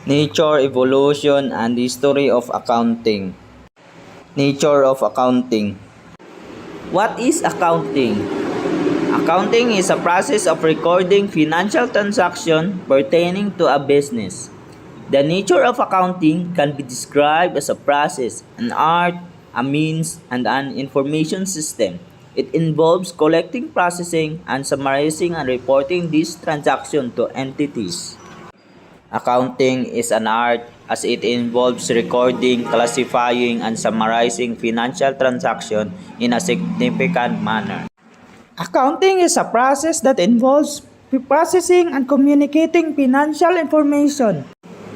Nature, evolution, and history of accounting. Nature of accounting. What is accounting? Accounting is a process of recording financial transactions pertaining to a business. The nature of accounting can be described as a process, an art, a means, and an information system. It involves collecting, processing, and summarizing and reporting these transactions to entities. Accounting is an art as it involves recording, classifying, and summarizing financial transactions in a significant manner. Accounting is a process that involves processing and communicating financial information.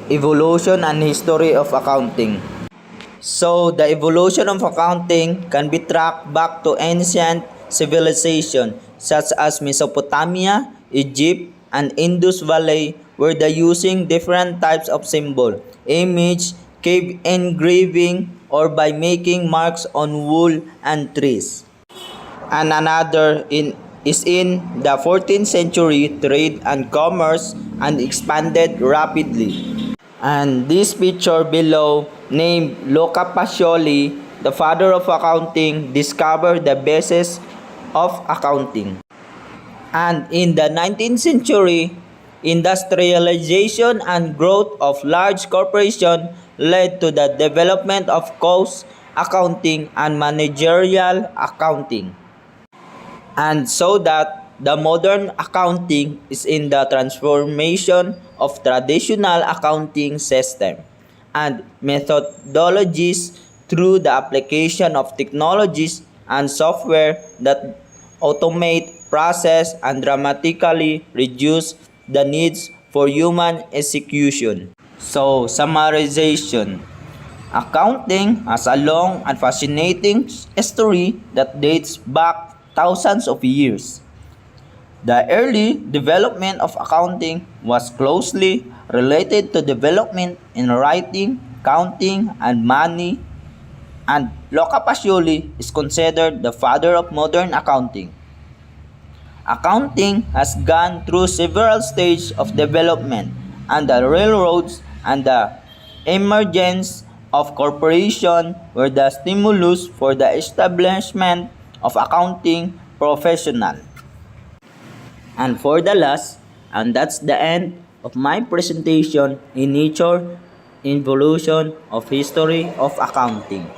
Evolution and history of accounting. So, the evolution of accounting can be tracked back to ancient civilization such as Mesopotamia, Egypt, and Indus Valley, where they using different types of symbol, image, cave engraving, or by making marks on wool and trees. And another is in the 14th century, trade and commerce and expanded rapidly. And this picture below, named Luca Pacioli, the father of accounting, discovered the basis of accounting. And in the 19th century, industrialization and growth of large corporations led to the development of cost accounting and managerial accounting. And so that the modern accounting is in the transformation of traditional accounting system and methodologies through the application of technologies and software that automate process and dramatically reduce the needs for human execution. So, summarization. Accounting has a long and fascinating history that dates back thousands of years. The early development of accounting was closely related to development in writing, counting, and money, and Luca Pacioli is considered the father of modern accounting. Accounting has gone through several stages of development, and the railroads and the emergence of corporations were the stimulus for the establishment of accounting professional. And for the last, and that's the end of my presentation in nature, evolution of history of accounting.